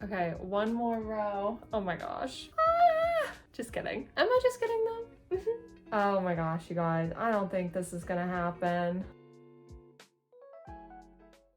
Okay, one more row. Oh my gosh. Ah! Just kidding. Am I just kidding though? Oh my gosh, you guys. I don't think this is gonna happen.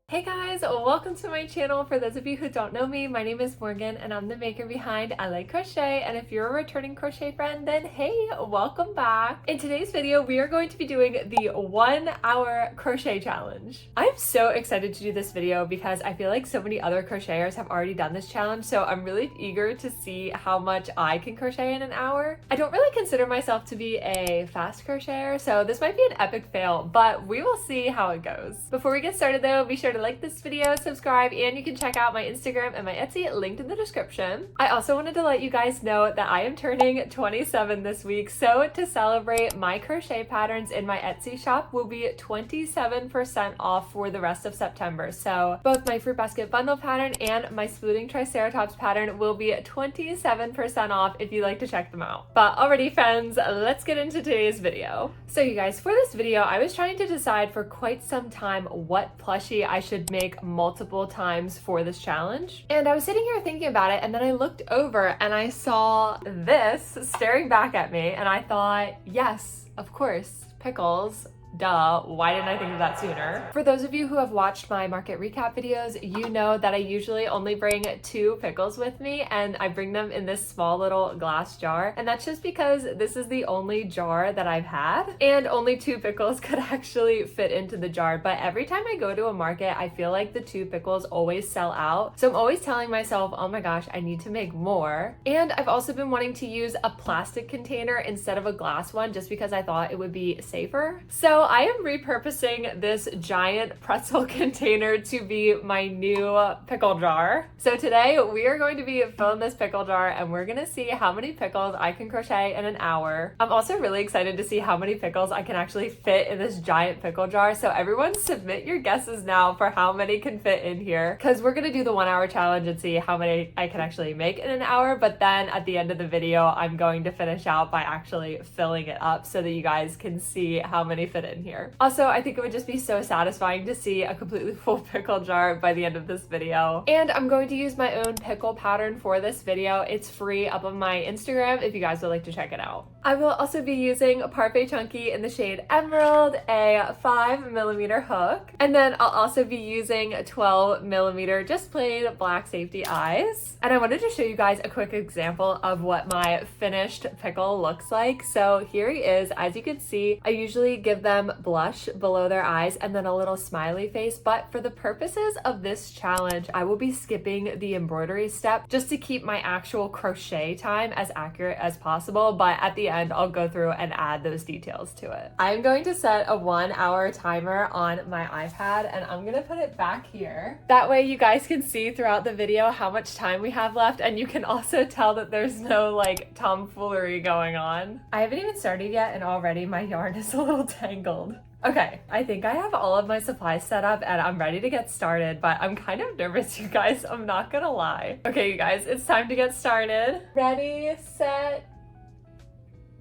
Hey guys, welcome to my channel. For those of you who don't know me, my name is Morgan and I'm the maker behind I Like Crochet, and if you're a returning crochet friend, then hey, welcome back. In today's video, we are going to be doing the 1 hour crochet challenge. I'm so excited to do this video because I feel like so many other crocheters have already done this challenge, so I'm really eager to see how much I can crochet in an hour. I don't really consider myself to be a fast crocheter, so this might be an epic fail, but we will see how it goes. Before we get started though, be sure to like this video, subscribe, and you can check out my Instagram and my Etsy linked in the description. I also wanted to let you guys know that I am turning 27 this week, so to celebrate, my crochet patterns in my Etsy shop will be 27% off for the rest of September. So both my fruit basket bundle pattern and my splooting triceratops pattern will be 27% off if you'd like to check them out. But alrighty friends, let's get into today's video. So you guys, for this video, I was trying to decide for quite some time what plushie I should make multiple times for this challenge. And I was sitting here thinking about it, and then I looked over and I saw this staring back at me, and I thought, yes, of course, pickles. Duh, why didn't I think of that sooner? For those of you who have watched my market recap videos, you know that I usually only bring 2 pickles with me, and I bring them in this small little glass jar. And that's just because this is the only jar that I've had, and only 2 pickles could actually fit into the jar. But every time I go to a market, I feel like the 2 pickles always sell out. So I'm always telling myself, oh my gosh, I need to make more. And I've also been wanting to use a plastic container instead of a glass one, just because I thought it would be safer. So I am repurposing this giant pretzel container to be my new pickle jar. So today we are going to be filling this pickle jar, and we're gonna see how many pickles I can crochet in an hour. I'm also really excited to see how many pickles I can actually fit in this giant pickle jar. So everyone submit your guesses now for how many can fit in here, because we're gonna do the 1 hour challenge and see how many I can actually make in an hour. But then at the end of the video, I'm going to finish out by actually filling it up so that you guys can see how many fit in here. Also, I think it would just be so satisfying to see a completely full pickle jar by the end of this video. And I'm going to use my own pickle pattern for this video. It's free up on my Instagram if you guys would like to check it out. I will also be using Parfait Chunky in the shade Emerald, a 5mm hook, and then I'll also be using 12mm just plain black safety eyes. And I wanted to show you guys a quick example of what my finished pickle looks like. So here he is. As you can see, I usually give them blush below their eyes and then a little smiley face, but for the purposes of this challenge, I will be skipping the embroidery step just to keep my actual crochet time as accurate as possible. But at the end, I'll go through and add those details to it. I'm going to set a 1 hour timer on my iPad, and I'm gonna put it back here. That way you guys can see throughout the video how much time we have left, and you can also tell that there's no like tomfoolery going on. I haven't even started yet, and already my yarn is a little tangled. Okay, I think I have all of my supplies set up and I'm ready to get started, but I'm kind of nervous, you guys, I'm not gonna lie. Okay, you guys, it's time to get started. Ready, set,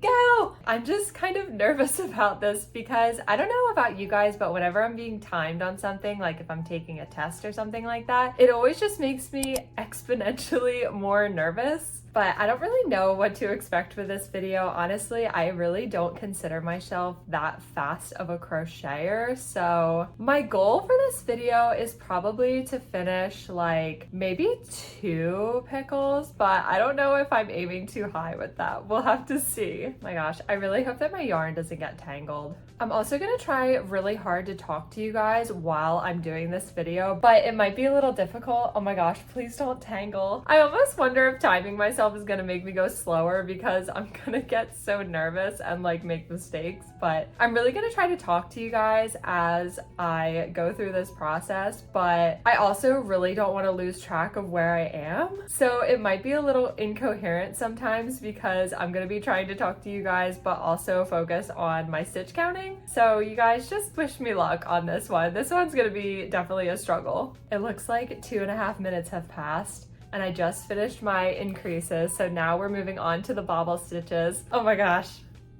go! I'm just kind of nervous about this because I don't know about you guys, but whenever I'm being timed on something, like if I'm taking a test or something like that, it always just makes me exponentially more nervous. But I don't really know what to expect for this video. Honestly, I really don't consider myself that fast of a crocheter. So my goal for this video is probably to finish like maybe 2 pickles, but I don't know if I'm aiming too high with that. We'll have to see. Oh my gosh, I really hope that my yarn doesn't get tangled. I'm also gonna try really hard to talk to you guys while I'm doing this video, but it might be a little difficult. Oh my gosh, please don't tangle. I almost wonder if timing myself is gonna make me go slower because I'm gonna get so nervous and like make mistakes, but I'm really gonna try to talk to you guys as I go through this process, but I also really don't want to lose track of where I am. So it might be a little incoherent sometimes because I'm gonna be trying to talk to you guys, but also focus on my stitch counting. So you guys just wish me luck on this one. This one's gonna be definitely a struggle. It looks like 2.5 minutes have passed, and I just finished my increases, so now we're moving on to the bobble stitches. Oh my gosh,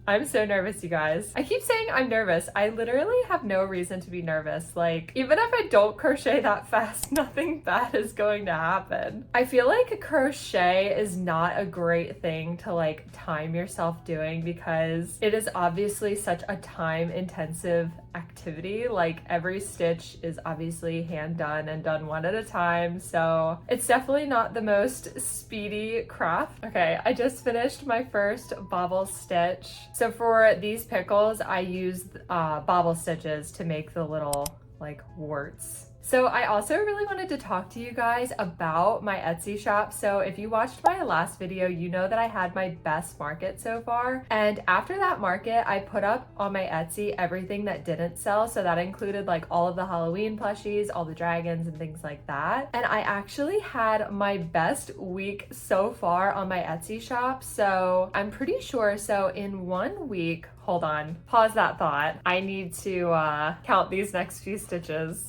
I'm so nervous, you guys. I keep saying I'm nervous. I literally have no reason to be nervous. Like, even if I don't crochet that fast, nothing bad is going to happen. I feel like crochet is not a great thing to like time yourself doing because it is obviously such a time-intensive activity. Like, every stitch is obviously hand done and done one at a time, so it's definitely not the most speedy craft. Okay, I just finished my first bobble stitch. So for these pickles, I used bobble stitches to make the little like warts. So I also really wanted to talk to you guys about my Etsy shop. So if you watched my last video, you know that I had my best market so far. And after that market, I put up on my Etsy everything that didn't sell. So that included like all of the Halloween plushies, all the dragons and things like that. And I actually had my best week so far on my Etsy shop. So I'm pretty sure, so in 1 week, hold on, pause that thought. I need to count these next few stitches.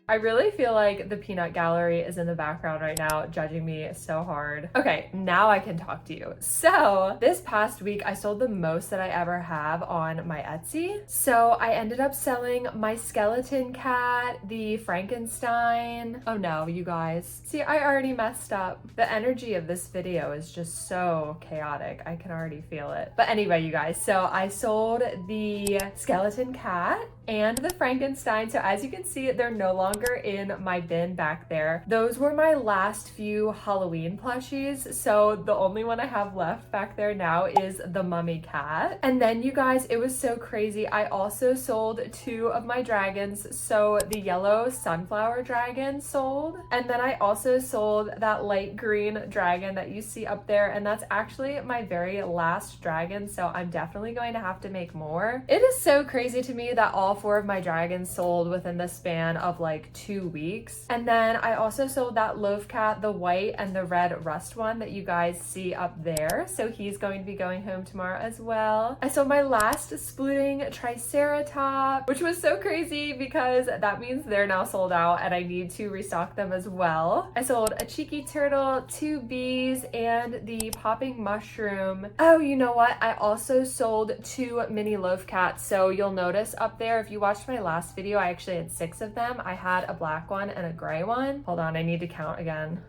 I really feel like the peanut gallery is in the background right now, judging me so hard. Okay, now I can talk to you. So this past week, I sold the most that I ever have on my Etsy. So I ended up selling my skeleton cat, the Frankenstein. Oh no, you guys. See, I already messed up. The energy of this video is just so chaotic. I can already feel it. But anyway, you guys, so I sold the skeleton cat and the Frankenstein. So as you can see, they're no longer in my bin back there. Those were my last few Halloween plushies. So the only one I have left back there now is the mummy cat. And then you guys, it was so crazy. I also sold 2 of my dragons. So the yellow sunflower dragon sold. And then I also sold that light green dragon that you see up there. And that's actually my very last dragon. So I'm definitely going to have to make more. It is so crazy to me that all 4 of my dragons sold within the span of like 2 weeks. And then I also sold that loaf cat, the white and the red rust one that you guys see up there. So he's going to be going home tomorrow as well. I sold my last splooting triceratop, which was so crazy because that means they're now sold out and I need to restock them as well. I sold a cheeky turtle, 2 bees, and the popping mushroom. Oh, you know what? I also sold 2 mini loaf cats. So you'll notice up there, if you watched my last video, I actually had 6 of them. I had a black one and a gray one. Hold on, I need to count again.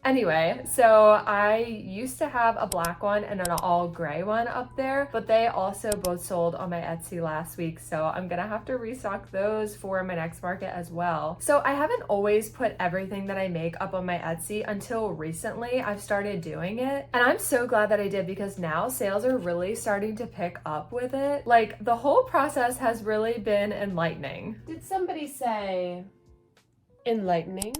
Anyway, so I used to have a black one and an all gray one up there, but they also both sold on my Etsy last week. So I'm gonna have to restock those for my next market as well. So I haven't always put everything that I make up on my Etsy until recently. I've started doing it and I'm so glad that I did because now sales are really starting to pick up with it. Like, the whole process has really been enlightening. Did somebody say enlightening?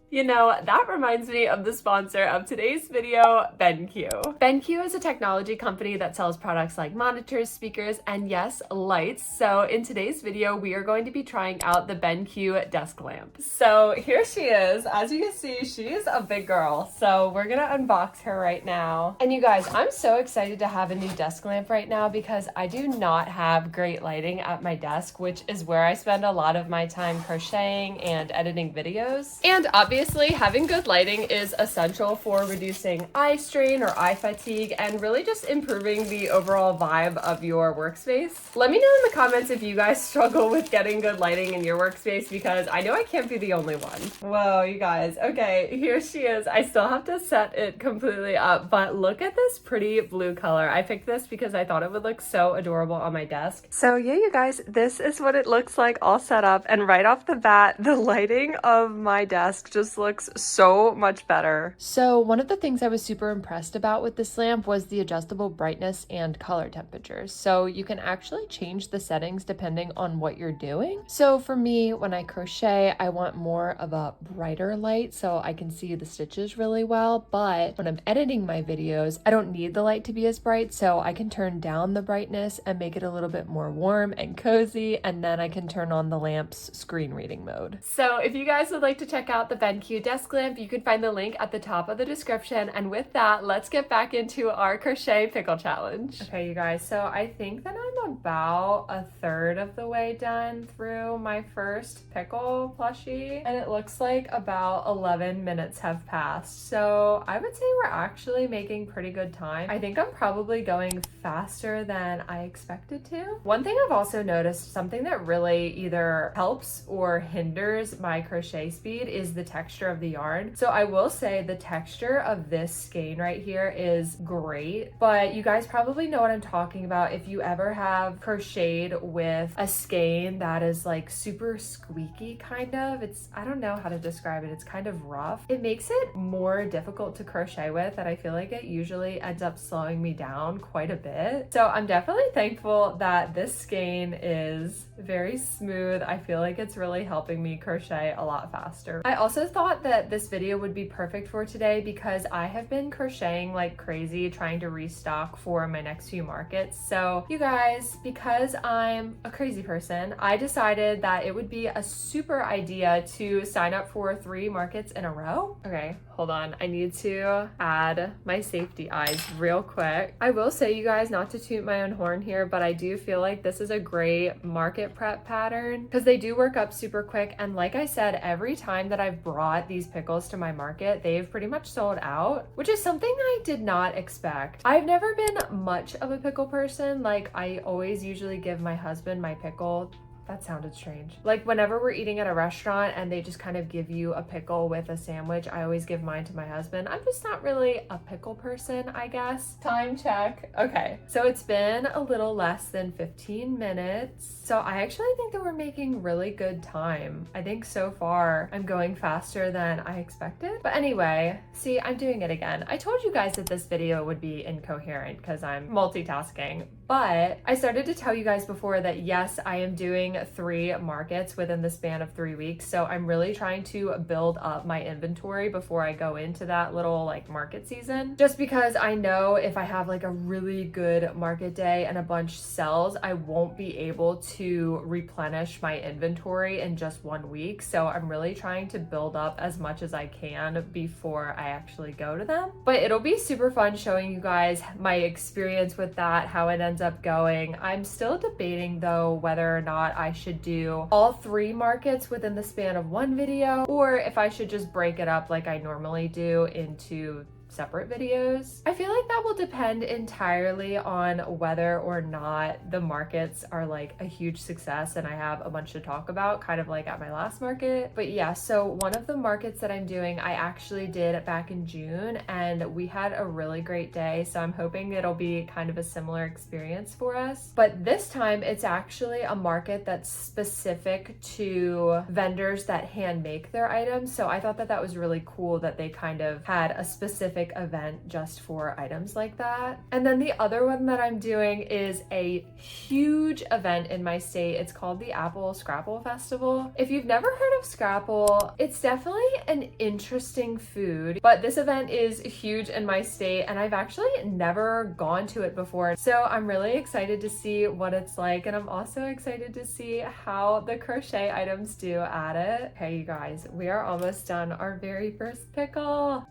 You know, that reminds me of the sponsor of today's video, BenQ. BenQ is a technology company that sells products like monitors, speakers, and yes, lights. So in today's video, we are going to be trying out the BenQ desk lamp. So here she is. As you can see, she's a big girl. So we're gonna unbox her right now. And you guys, I'm so excited to have a new desk lamp right now because I do not have great lighting at my desk, which is where I spend a lot of my time crocheting and editing videos. And obviously, having good lighting is essential for reducing eye strain or eye fatigue and really just improving the overall vibe of your workspace. Let me know in the comments if you guys struggle with getting good lighting in your workspace because I know I can't be the only one. Whoa, you guys. Okay, here she is. I still have to set it completely up, but look at this pretty blue color. I picked this because I thought it would look so adorable on my desk. So yeah, you guys, this is what it looks like all set up. And right off the bat, the lighting of my desk just looks so much better. So one of the things I was super impressed about with this lamp was the adjustable brightness and color temperatures. So you can actually change the settings depending on what you're doing. So for me, when I crochet, I want more of a brighter light so I can see the stitches really well. But when I'm editing my videos, I don't need the light to be as bright, so I can turn down the brightness and make it a little bit more warm and cozy, and then I can turn on the lamp's screen reading mode. So if you guys would like to check out the BenQ BenQ desk lamp. You can find the link at the top of the description. And with that, let's get back into our crochet pickle challenge. Okay, you guys, so I think that I'm about a third of the way done through my first pickle plushie, and it looks like about 11 minutes have passed. So I would say we're actually making pretty good time. I think I'm probably going faster than I expected to. One thing I've also noticed, something that really either helps or hinders my crochet speed, is the texture of the yarn. So I will say the texture of this skein right here is great, but you guys probably know what I'm talking about if you ever have crocheted with a skein that is like super squeaky kind of. I don't know how to describe it. It's kind of rough. It makes it more difficult to crochet with, and I feel like it usually ends up slowing me down quite a bit. So I'm definitely thankful that this skein is very smooth. I feel like it's really helping me crochet a lot faster. I also thought that this video would be perfect for today because I have been crocheting like crazy trying to restock for my next few markets. So you guys, because I'm a crazy person, I decided that it would be a super idea to sign up for 3 markets in a row. Okay, hold on. I need to add my safety eyes real quick. I will say, you guys, not to toot my own horn here, but I do feel like this is a great market prep pattern because they do work up super quick. And like I said, every time that I've brought these pickles to my market, they've pretty much sold out, which is something I did not expect. I've never been much of a pickle person. Like, I always usually give my husband my pickle. That sounded strange. Like whenever we're eating at a restaurant and they just kind of give you a pickle with a sandwich, I always give mine to my husband. I'm just not really a pickle person, I guess. Time check. Okay, so it's been a little less than 15 minutes. So I actually think that we're making really good time. I think so far I'm going faster than I expected. But anyway, see, I'm doing it again. I told you guys that this video would be incoherent because I'm multitasking. But I started to tell you guys before that yes, I am doing 3 markets within the span of 3 weeks. So I'm really trying to build up my inventory before I go into that little like market season. Just because I know if I have like a really good market day and a bunch sells, I won't be able to replenish my inventory in just 1 week. So I'm really trying to build up as much as I can before I actually go to them. But it'll be super fun showing you guys my experience with that, how it ends up going. I'm still debating though whether or not I should do all 3 markets within the span of 1 video or if I should just break it up like I normally do into separate videos. I feel like that will depend entirely on whether or not the markets are like a huge success and I have a bunch to talk about, kind of like at my last market. But yeah, so one of the markets that I'm doing, I actually did back in June and we had a really great day. So I'm hoping it'll be kind of a similar experience for us. But this time it's actually a market that's specific to vendors that hand make their items. So I thought that that was really cool that they kind of had a specific event just for items like that. And then the other one that I'm doing is a huge event in my state. It's called the Apple Scrapple Festival. If you've never heard of Scrapple, it's definitely an interesting food, but this event is huge in my state and I've actually never gone to it before. So I'm really excited to see what it's like, and I'm also excited to see how the crochet items do at it. Okay, you guys, we are almost done our very first pickle.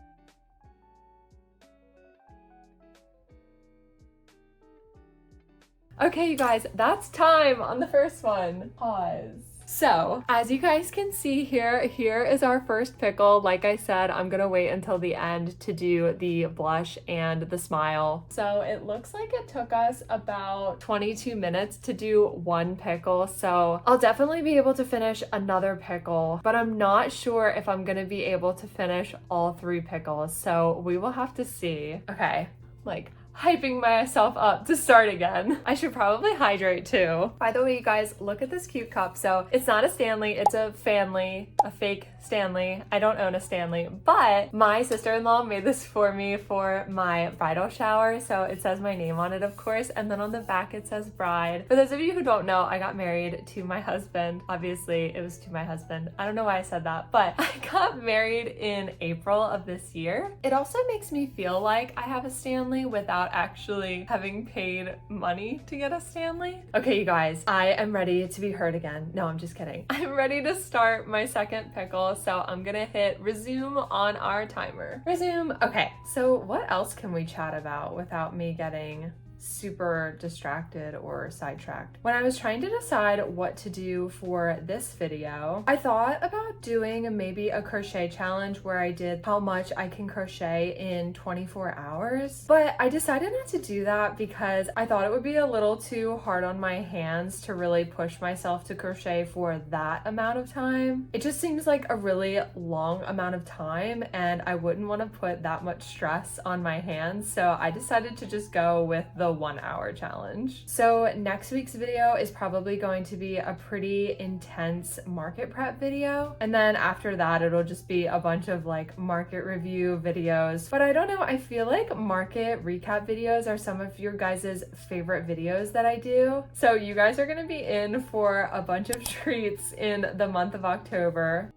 Okay, you guys, that's time on the first one. Pause. So, as you guys can see here is our first pickle. Like I said, I'm gonna wait until the end to do the blush and the smile. So it looks like it took us about 22 minutes to do 1 pickle. So I'll definitely be able to finish another pickle, but I'm not sure if I'm gonna be able to finish all 3 pickles. So we will have to see. Okay, like, hyping myself up to start again. I should probably hydrate too. By the way, you guys, look at this cute cup. So it's not a Stanley, it's a Fanley, a fake Stanley. I don't own a Stanley, but my sister-in-law made this for me for my bridal shower. So it says my name on it, of course, and then on the back it says bride. For those of you who don't know, I got married to my husband. Obviously, it was to my husband. I don't know why I said that, but I got married in April of this year. It also makes me feel like I have a Stanley without without actually having paid money to get a Stanley. Okay, you guys, I am ready to be heard again. No, I'm just kidding. I'm ready to start my second pickle, so I'm gonna hit resume on our timer. Resume. Okay, so what else can we chat about without me getting super distracted or sidetracked? When I was trying to decide what to do for this video, I thought about doing maybe a crochet challenge where I did how much I can crochet in 24 hours, but I decided not to do that because I thought it would be a little too hard on my hands to really push myself to crochet for that amount of time. It just seems like a really long amount of time and I wouldn't want to put that much stress on my hands, so I decided to just go with the 1 hour challenge. So next week's video is probably going to be a pretty intense market prep video. And then after that, it'll just be a bunch of like market review videos. But I don't know, I feel like market recap videos are some of your guys' favorite videos that I do. So you guys are gonna be in for a bunch of treats in the month of October.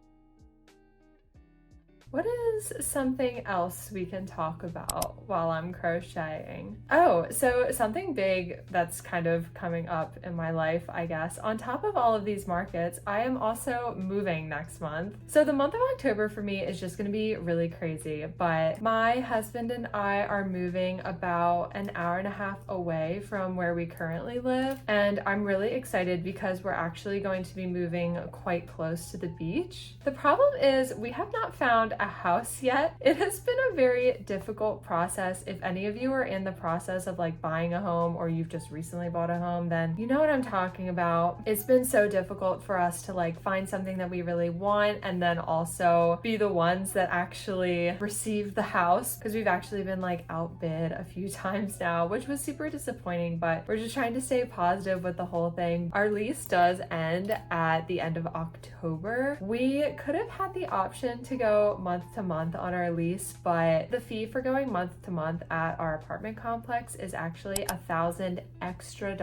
What is something else we can talk about while I'm crocheting? Oh, so something big that's kind of coming up in my life, I guess. On top of all of these markets, I am also moving next month. So the month of October for me is just gonna be really crazy, but my husband and I are moving about an hour and a half away from where we currently live. And I'm really excited because we're actually going to be moving quite close to the beach. The problem is we have not found a house yet. It has been a very difficult process. If any of you are in the process of like buying a home or you've just recently bought a home, then you know what I'm talking about. It's been so difficult for us to like find something that we really want and then also be the ones that actually receive the house, because we've actually been like outbid a few times now, which was super disappointing, but we're just trying to stay positive with the whole thing. Our lease does end at the end of October. We could have had the option to go month to month on our lease, but the fee for going month to month at our apartment complex is actually $1,000 extra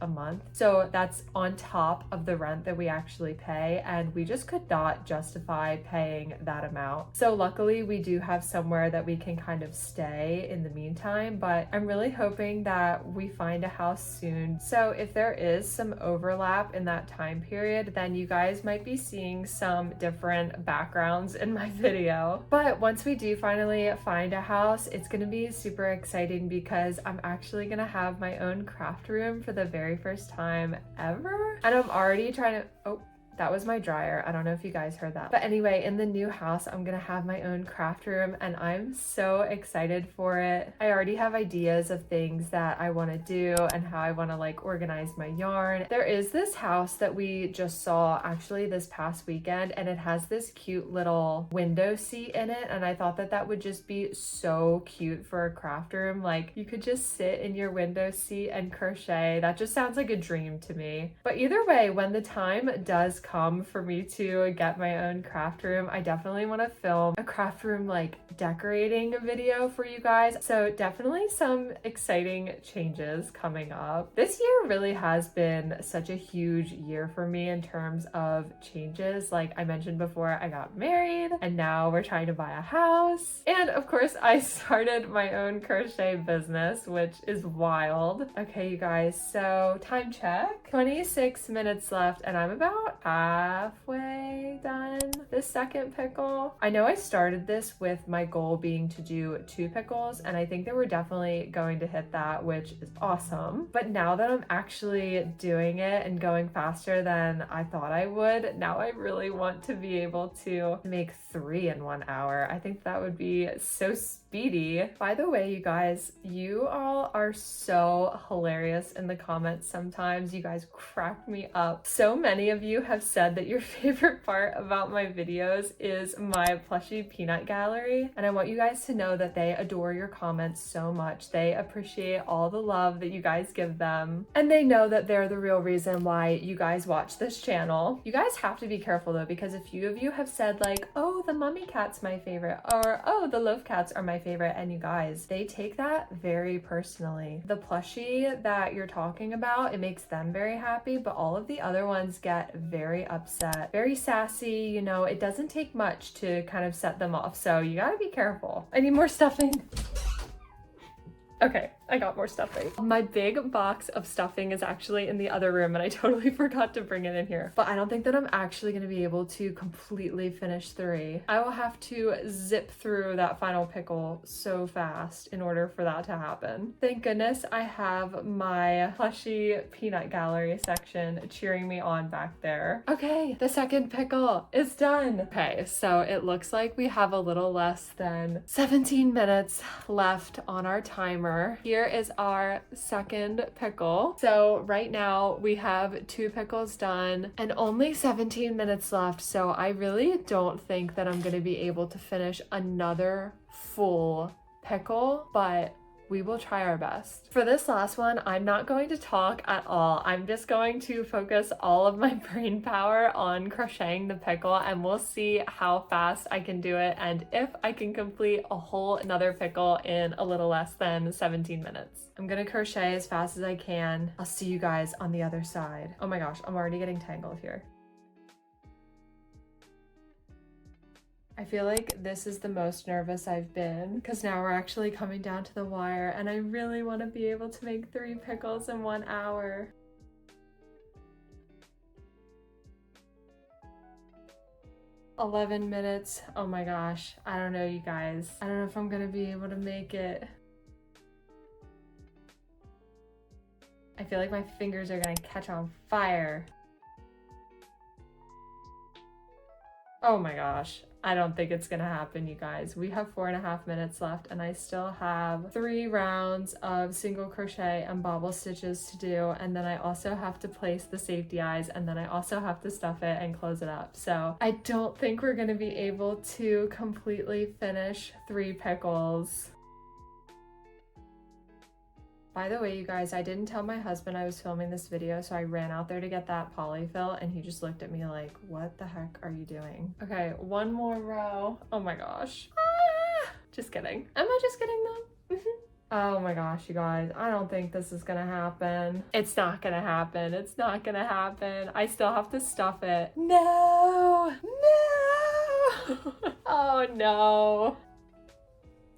a month. So that's on top of the rent that we actually pay, and we just could not justify paying that amount. So luckily we do have somewhere that we can kind of stay in the meantime, but I'm really hoping that we find a house soon. So if there is some overlap in that time period, then you guys might be seeing some different backgrounds in my video. But once we do finally find a house, it's gonna be super exciting because I'm actually gonna have my own craft room for the very first time ever. And I'm already trying to, oh, that was my dryer. I don't know if you guys heard that. But anyway, in the new house, I'm gonna have my own craft room and I'm so excited for it. I already have ideas of things that I wanna do and how I wanna like organize my yarn. There is this house that we just saw actually this past weekend, and it has this cute little window seat in it. And I thought that that would just be so cute for a craft room. Like you could just sit in your window seat and crochet. That just sounds like a dream to me. But either way, when the time does come for me to get my own craft room, I definitely want to film a craft room like decorating video for you guys. So definitely some exciting changes coming up. This year really has been such a huge year for me in terms of changes. Like I mentioned before, I got married and now we're trying to buy a house. And of course I started my own crochet business, which is wild. Okay, you guys, so time check. 26 minutes left and I'm about halfway done this second pickle. I know I started this with my goal being to do 2 pickles, and I think that we're definitely going to hit that, which is awesome. But now that I'm actually doing it and going faster than I thought I would, now I really want to be able to make 3 in 1 hour. I think that would be so speedy. By the way, you guys, you all are so hilarious in the comments sometimes. You guys crack me up. So many of you have said that your favorite part about my videos is my plushie peanut gallery, and I want you guys to know that they adore your comments so much. They appreciate all the love that you guys give them, and they know that they're the real reason why you guys watch this channel. You guys have to be careful though, because a few of you have said like, oh, the mummy cat's my favorite, or oh, the loaf cats are my favorite, and you guys, they take that very personally. The plushie that you're talking about, it makes them very happy, but all of the other ones get very upset, very sassy, you know, it doesn't take much to kind of set them off, so you gotta be careful. I need more stuffing. Okay, I got more stuffing. My big box of stuffing is actually in the other room and I totally forgot to bring it in here. But I don't think that I'm actually gonna be able to completely finish 3. I will have to zip through that final pickle so fast in order for that to happen. Thank goodness I have my plushy peanut gallery section cheering me on back there. Okay, the second pickle is done. Okay, so it looks like we have a little less than 17 minutes left on our timer. Here is our second pickle. So right now we have 2 pickles done and only 17 minutes left. So I really don't think that I'm gonna be able to finish another full pickle, but we will try our best. For this last one, I'm not going to talk at all. I'm just going to focus all of my brain power on crocheting the pickle and we'll see how fast I can do it and if I can complete a whole another pickle in a little less than 17 minutes. I'm gonna crochet as fast as I can. I'll see you guys on the other side. Oh my gosh, I'm already getting tangled here. I feel like this is the most nervous I've been because now we're actually coming down to the wire and I really want to be able to make 3 pickles in 1 hour. "11 minutes. Oh my gosh. I don't know, you guys. I don't know if I'm gonna be able to make it. I feel like my fingers are gonna catch on fire. Oh my gosh. I don't think it's gonna happen, you guys. We have 4.5 minutes left and I still have 3 rounds of single crochet and bobble stitches to do, and then I also have to place the safety eyes and then I also have to stuff it and close it up. So I don't think we're gonna be able to completely finish 3 pickles. By the way, you guys, I didn't tell my husband I was filming this video, so I ran out there to get that polyfill and he just looked at me like, what the heck are you doing? Okay, 1 more row. Oh my gosh. Ah! Just kidding. Am I just kidding though? Oh my gosh, you guys, I don't think this is gonna happen. It's not gonna happen. It's not gonna happen. I still have to stuff it. No! No! Oh no.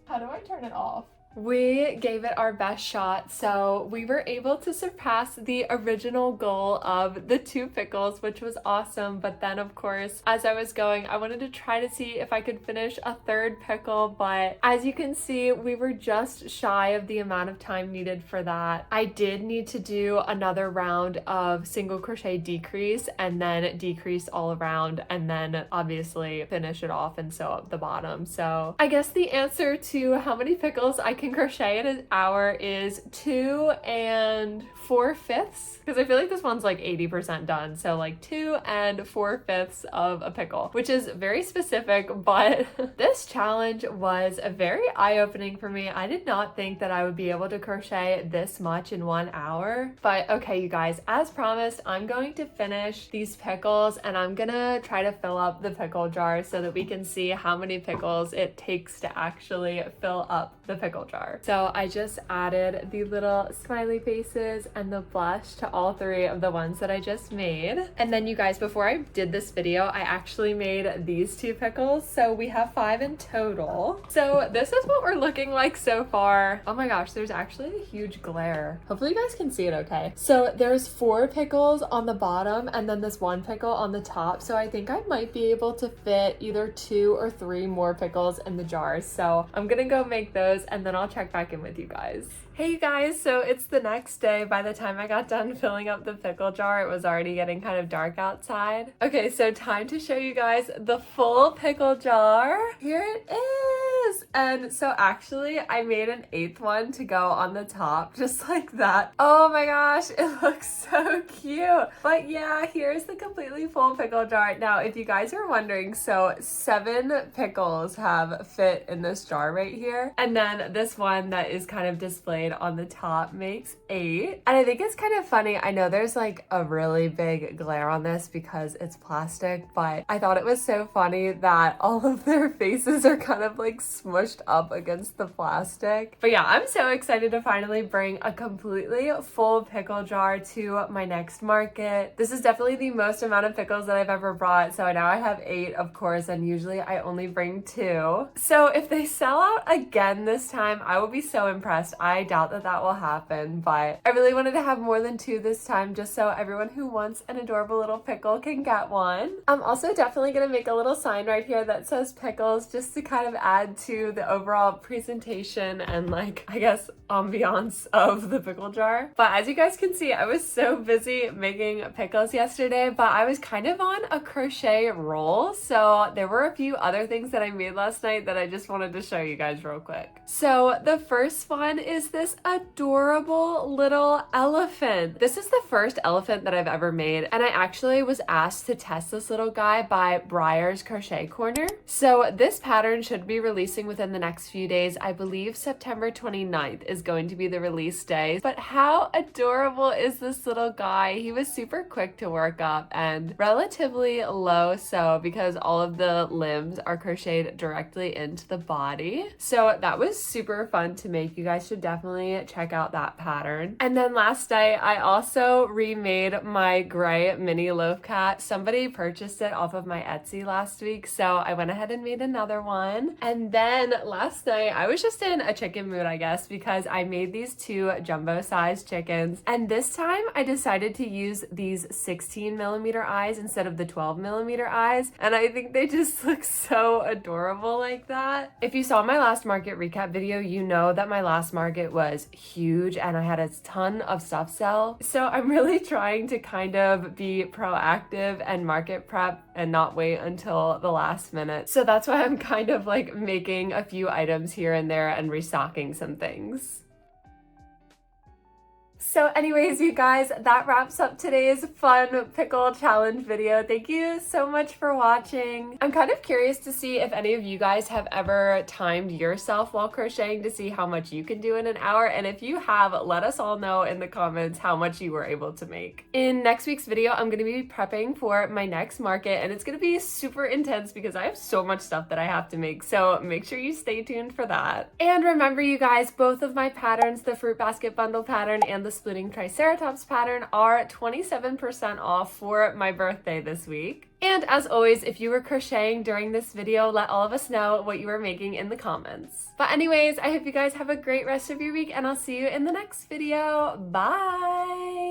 How do I turn it off? We gave it our best shot, so we were able to surpass the original goal of the 2 pickles, which was awesome. But then of course, as I was going, I wanted to try to see if I could finish a 3rd pickle, but as you can see, we were just shy of the amount of time needed for that. I did need to do another round of single crochet decrease and then decrease all around and then obviously finish it off and sew up the bottom. So I guess the answer to how many pickles I can crochet in an hour is 2 4/5, because I feel like this one's like 80% done, so like 2 4/5 of a pickle, which is very specific, but this challenge was very eye-opening for me. I did not think that I would be able to crochet this much in 1 hour, but okay, you guys, as promised, I'm going to finish these pickles and I'm gonna try to fill up the pickle jar so that we can see how many pickles it takes to actually fill up the pickle jar. So I just added the little smiley faces and the blush to all 3 of the ones that I just made. And then you guys, before I did this video, I actually made these 2 pickles. So we have 5 in total. So this is what we're looking like so far. Oh my gosh, there's actually a huge glare. Hopefully you guys can see it okay. So there's 4 pickles on the bottom and then this 1 pickle on the top. So I think I might be able to fit either 2 or 3 more pickles in the jars. So I'm gonna go make those and then I'll check back in with you guys. Hey you guys, so it's the next day. By the time I got done filling up the pickle jar, it was already getting kind of dark outside. Okay, so time to show you guys the full pickle jar. Here it is. And so actually I made an 8th one to go on the top, just like that. Oh my gosh, it looks so cute. But yeah, here's the completely full pickle jar. Now, if you guys are wondering, so 7 pickles have fit in this jar right here. And then this one that is kind of displayed on the top makes 8. And I think it's kind of funny. I know there's like a really big glare on this because it's plastic, but I thought it was so funny that all of their faces are kind of like smushed up against the plastic. But yeah, I'm so excited to finally bring a completely full pickle jar to my next market. This is definitely the most amount of pickles that I've ever brought. So now I have 8, of course, and usually I only bring 2. So if they sell out again this time, I will be so impressed. I doubt that that will happen, but I really wanted to have more than 2 this time just so everyone who wants an adorable little pickle can get one. I'm also definitely going to make a little sign right here that says pickles just to kind of add to the overall presentation and like, I guess, ambiance of the pickle jar. But as you guys can see, I was so busy making pickles yesterday, but I was kind of on a crochet roll. So there were a few other things that I made last night that I just wanted to show you guys real quick. So the first one is this adorable little elephant. This is the first elephant that I've ever made, and I actually was asked to test this little guy by Briar's Crochet Corner. So this pattern should be releasing within the next few days. I believe September 29th is going to be the release day. But how adorable is this little guy? He was super quick to work up and relatively low sew because all of the limbs are crocheted directly into the body. So that was super fun to make. You guys should definitely check out that pattern. And then last night, I also remade my gray mini loaf cat. Somebody purchased it off of my Etsy last week, so I went ahead and made another one. And then last night, I was just in a chicken mood, I guess, because I made these 2 jumbo-sized chickens. And this time, I decided to use these 16mm eyes instead of the 12mm eyes. And I think they just look so adorable like that. If you saw my last market recap video, you know that my last market was huge and I had a ton of stuff sell. So I'm really trying to kind of be proactive and market prep and not wait until the last minute. So that's why I'm kind of like making a few items here and there and restocking some things. So anyways, you guys, that wraps up today's fun pickle challenge video. Thank you so much for watching. I'm kind of curious to see if any of you guys have ever timed yourself while crocheting to see how much you can do in an hour. And if you have, let us all know in the comments how much you were able to make. In next week's video, I'm going to be prepping for my next market, and it's going to be super intense because I have so much stuff that I have to make. So make sure you stay tuned for that. And remember, you guys, both of my patterns, the fruit basket bundle pattern and the splitting triceratops pattern, are 27% off for my birthday this week. And as always, if you were crocheting during this video, let all of us know what you were making in the comments. But anyways, I hope you guys have a great rest of your week, and I'll see you in the next video. Bye!